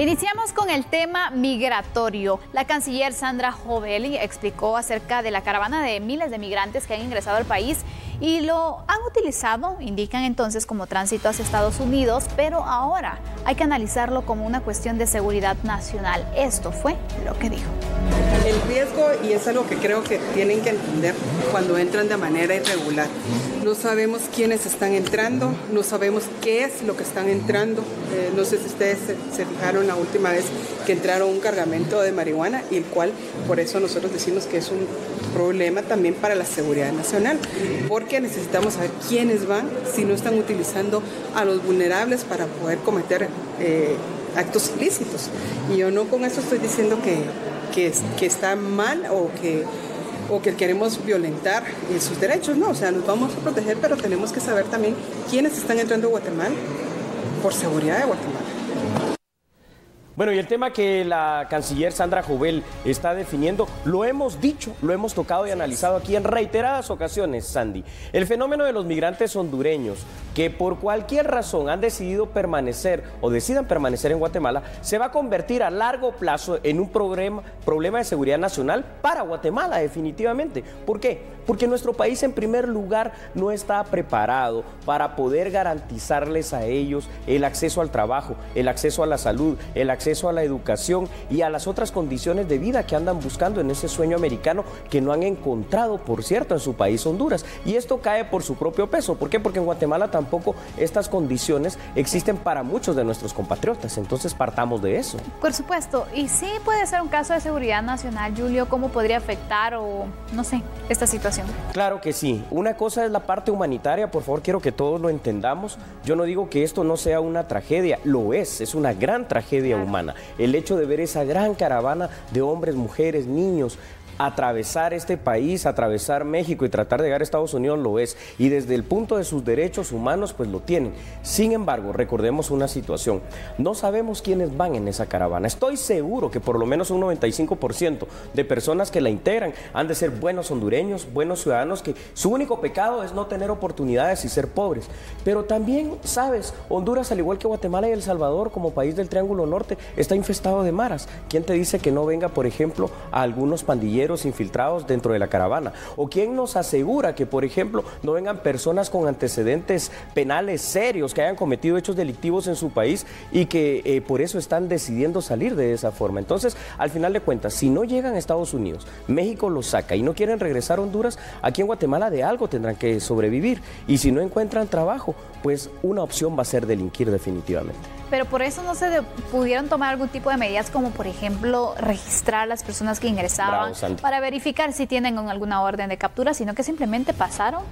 Iniciamos con el tema migratorio. La canciller Sandra Jovel explicó acerca de la caravana de miles de migrantes que han ingresado al país y lo han utilizado, indican entonces, como tránsito hacia Estados Unidos, pero ahora hay que analizarlo como una cuestión de seguridad nacional. Esto fue lo que dijo. El riesgo, y es algo que creo que tienen que entender cuando entran de manera irregular. No sabemos quiénes están entrando, no sabemos qué es lo que están entrando. No sé si ustedes se fijaron la última vez que entraron un cargamento de marihuana, y el cual, por eso nosotros decimos que es un problema también para la seguridad nacional, porque necesitamos saber quiénes van, si no están utilizando a los vulnerables para poder cometer actos ilícitos. Y yo no con eso estoy diciendo que está mal o que queremos violentar sus derechos, no, o sea, nos vamos a proteger, pero tenemos que saber también quiénes están entrando a Guatemala por seguridad de Guatemala. Bueno, y el tema que la canciller Sandra Jovel está definiendo, lo hemos dicho, lo hemos tocado y analizado aquí en reiteradas ocasiones, Sandy. El fenómeno de los migrantes hondureños que por cualquier razón han decidido permanecer o decidan permanecer en Guatemala, se va a convertir a largo plazo en un problema de seguridad nacional para Guatemala, definitivamente. ¿Por qué? Porque nuestro país, en primer lugar, no está preparado para poder garantizarles a ellos el acceso al trabajo, el acceso a la salud, el acceso a la educación y a las otras condiciones de vida que andan buscando en ese sueño americano que no han encontrado, por cierto, en su país, Honduras. Y esto cae por su propio peso. ¿Por qué? Porque en Guatemala tampoco estas condiciones existen para muchos de nuestros compatriotas. Entonces partamos de eso. Por supuesto. Y sí puede ser un caso de seguridad nacional, Julio. ¿Cómo podría afectar o, no sé, esta situación? Claro que sí. Una cosa es la parte humanitaria, por favor, quiero que todos lo entendamos. Yo no digo que esto no sea una tragedia, lo es una gran tragedia humana. El hecho de ver esa gran caravana de hombres, mujeres, niños, atravesar este país, atravesar México y tratar de llegar a Estados Unidos lo es. Y desde el punto de sus derechos humanos, pues lo tienen. Sin embargo, recordemos una situación. No sabemos quiénes van en esa caravana. Estoy seguro que por lo menos un 95% de personas que la integran han de ser buenos hondureños, buenos ciudadanos, que su único pecado es no tener oportunidades y ser pobres. Pero también, ¿sabes? Honduras, al igual que Guatemala y El Salvador, como país del Triángulo Norte, está infestado de maras. ¿Quién te dice que no venga, por ejemplo, a algunos pandilleros infiltrados dentro de la caravana? ¿O quién nos asegura que, por ejemplo, no vengan personas con antecedentes penales serios, que hayan cometido hechos delictivos en su país y que por eso están decidiendo salir de esa forma? Entonces, al final de cuentas, si no llegan a Estados Unidos, México los saca y no quieren regresar a Honduras, aquí en Guatemala de algo tendrán que sobrevivir. Y si no encuentran trabajo, pues una opción va a ser delinquir definitivamente. Pero por eso no se pudieron tomar algún tipo de medidas, como por ejemplo registrar a las personas que ingresaban. Bravo, para verificar si tienen alguna orden de captura, sino que simplemente pasaron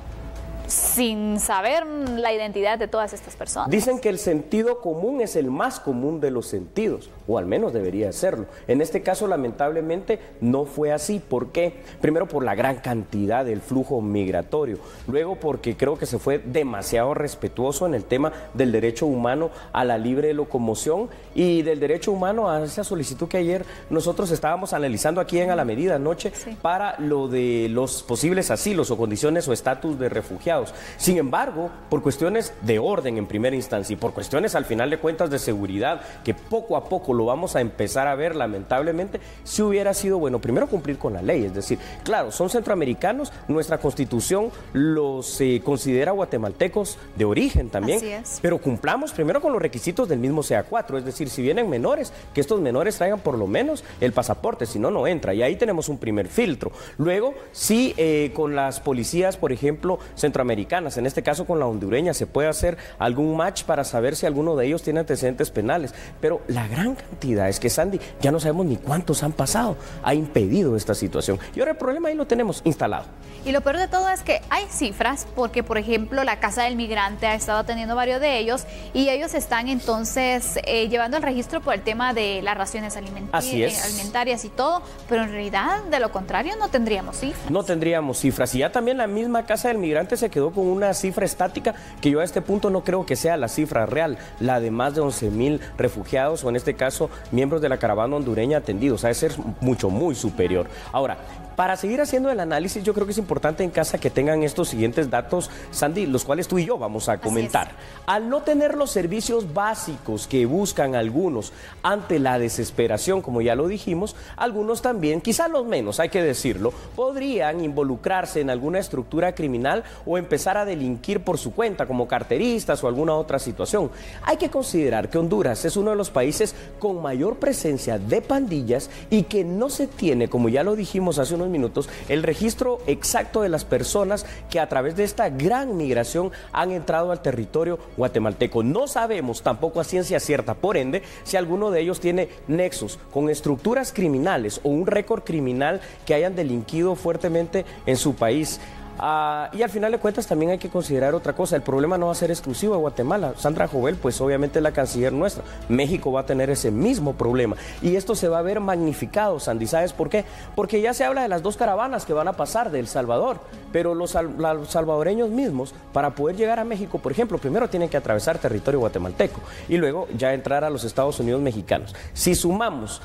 sin saber la identidad de todas estas personas. Dicen que el sentido común es el más común de los sentidos, o al menos debería serlo. En este caso, lamentablemente, no fue así. ¿Por qué? Primero, por la gran cantidad del flujo migratorio. Luego, porque creo que se fue demasiado respetuoso en el tema del derecho humano a la libre locomoción y del derecho humano a esa solicitud que ayer nosotros estábamos analizando aquí en A la Medida anoche, sí, para lo de los posibles asilos o condiciones o estatus de refugiados. Sin embargo, por cuestiones de orden en primera instancia y por cuestiones al final de cuentas de seguridad, que poco a poco lo vamos a empezar a ver lamentablemente, si hubiera sido bueno primero cumplir con la ley. Es decir, claro, son centroamericanos, nuestra Constitución los considera guatemaltecos de origen también, pero cumplamos primero con los requisitos del mismo CA4, es decir, si vienen menores, que estos menores traigan por lo menos el pasaporte, si no, no entra, y ahí tenemos un primer filtro. Luego, sí, con las policías, por ejemplo, centroamericanas, en este caso con la hondureña, se puede hacer algún match para saber si alguno de ellos tiene antecedentes penales, pero la gran cantidad es que, Sandy, ya no sabemos ni cuántos han pasado, ha impedido esta situación, y ahora el problema ahí lo tenemos instalado. Y lo peor de todo es que hay cifras, porque por ejemplo la Casa del Migrante ha estado atendiendo varios de ellos, y ellos están entonces llevando el registro por el tema de las raciones alimentarias y todo, pero en realidad de lo contrario no tendríamos cifras. No tendríamos cifras, y ya también la misma Casa del Migrante se quedó con una cifra estática que yo a este punto no creo que sea la cifra real, la de más de 11,000 refugiados o en este caso miembros de la caravana hondureña atendidos, ha de ser mucho, muy superior. Ahora, Para seguir haciendo el análisis, yo creo que es importante en casa que tengan estos siguientes datos, Sandy, los cuales tú y yo vamos a comentar. Al no tener los servicios básicos que buscan algunos ante la desesperación, como ya lo dijimos, algunos también, quizás los menos, hay que decirlo, podrían involucrarse en alguna estructura criminal o empezar a delinquir por su cuenta, como carteristas o alguna otra situación. Hay que considerar que Honduras es uno de los países con mayor presencia de pandillas y que no se tiene, como ya lo dijimos hace unos minutos, el registro exacto de las personas que a través de esta gran migración han entrado al territorio guatemalteco. No sabemos tampoco a ciencia cierta, por ende, si alguno de ellos tiene nexos con estructuras criminales o un récord criminal que hayan delinquido fuertemente en su país. Y al final de cuentas también hay que considerar otra cosa, el problema no va a ser exclusivo de Guatemala. Sandra Jovel, pues obviamente es la canciller nuestra, México va a tener ese mismo problema y esto se va a ver magnificado, Sandy. ¿Sabes por qué? Porque ya se habla de las dos caravanas que van a pasar de El Salvador, pero los salvadoreños mismos, para poder llegar a México, por ejemplo, primero tienen que atravesar territorio guatemalteco y luego ya entrar a los Estados Unidos mexicanos. Si sumamos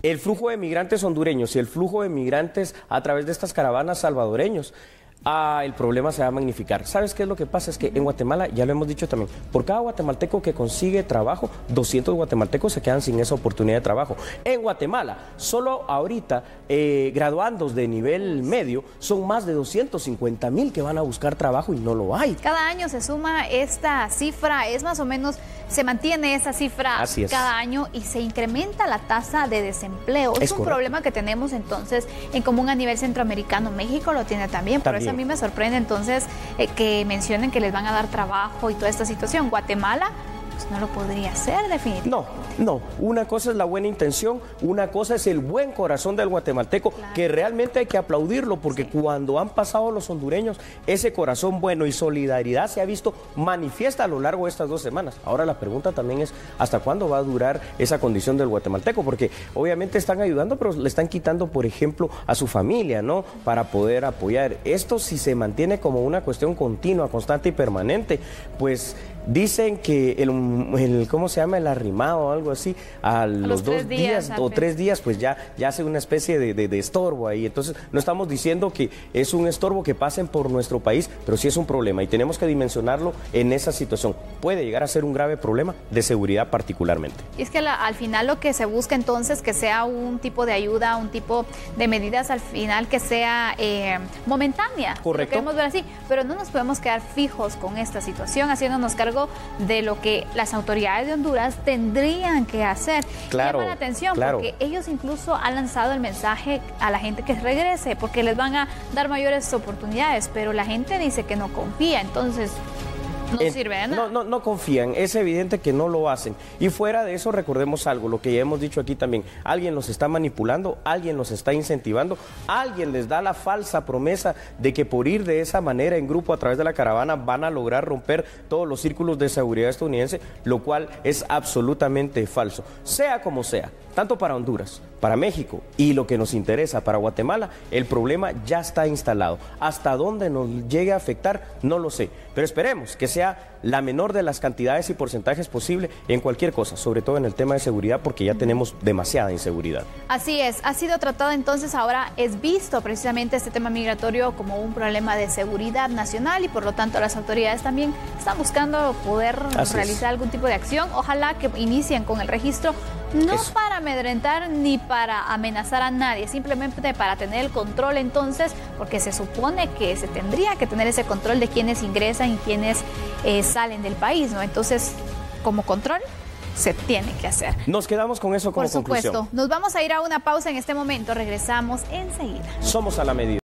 el flujo de migrantes hondureños y el flujo de migrantes a través de estas caravanas salvadoreños, el problema se va a magnificar. ¿Sabes qué es lo que pasa? Es que en Guatemala, ya lo hemos dicho también, por cada guatemalteco que consigue trabajo, 200 guatemaltecos se quedan sin esa oportunidad de trabajo. En Guatemala, solo ahorita, graduandos de nivel medio, son más de 250,000 que van a buscar trabajo y no lo hay. Cada año se suma esta cifra, es más o menos, se mantiene esa cifra cada año y se incrementa la tasa de desempleo. Es un problema que tenemos entonces en común a nivel centroamericano. México lo tiene también, por eso a mí me sorprende entonces que mencionen que les van a dar trabajo y toda esta situación. Guatemala pues no lo podría hacer definitivamente. No, una cosa es la buena intención, una cosa es el buen corazón del guatemalteco, que realmente hay que aplaudirlo, porque cuando han pasado los hondureños, ese corazón bueno y solidaridad se ha visto manifiesta a lo largo de estas 2 semanas. Ahora la pregunta también es, ¿hasta cuándo va a durar esa condición del guatemalteco? Porque obviamente están ayudando, pero le están quitando, por ejemplo, a su familia, ¿no? Para poder apoyar. Esto, si se mantiene como una cuestión continua, constante y permanente, pues dicen que el ¿cómo se llama? El arrimado o algo así, a los 2 días o 3 días, pues ya hace una especie de estorbo ahí. Entonces, no estamos diciendo que es un estorbo que pasen por nuestro país, pero sí es un problema y tenemos que dimensionarlo en esa situación. Puede llegar a ser un grave problema de seguridad particularmente. Y es que al final lo que se busca entonces que sea un tipo de ayuda, un tipo de medidas al final que sea momentánea. Correcto. Lo queremos ver así, pero no nos podemos quedar fijos con esta situación, haciéndonos cargo de lo que las autoridades de Honduras tendrían que hacer. Claro, llama la atención porque ellos incluso han lanzado el mensaje a la gente que regrese porque les van a dar mayores oportunidades, pero la gente dice que no confía, entonces no sirve de nada. No confían, es evidente que no lo hacen. Y fuera de eso, recordemos algo, lo que ya hemos dicho aquí también, alguien los está manipulando, alguien los está incentivando, alguien les da la falsa promesa de que por ir de esa manera en grupo a través de la caravana van a lograr romper todos los círculos de seguridad estadounidense, lo cual es absolutamente falso. Sea como sea, tanto para Honduras, para México y lo que nos interesa para Guatemala, el problema ya está instalado. Hasta dónde nos llegue a afectar, no lo sé, pero esperemos que sea la menor de las cantidades y porcentajes posible en cualquier cosa, sobre todo en el tema de seguridad, porque ya tenemos demasiada inseguridad. Así es, ha sido tratado entonces, ahora es visto precisamente este tema migratorio como un problema de seguridad nacional y por lo tanto las autoridades también están buscando poder realizar algún tipo de acción. Ojalá que inicien con el registro, no para amedrentar ni para amenazar a nadie, simplemente para tener el control entonces, porque se supone que se tendría que tener ese control de quienes ingresan y quienes salen del país, ¿no? Entonces, como control, se tiene que hacer. Nos quedamos con eso como conclusión. Por supuesto. Nos vamos a ir a una pausa en este momento, regresamos enseguida. Somos a la medida.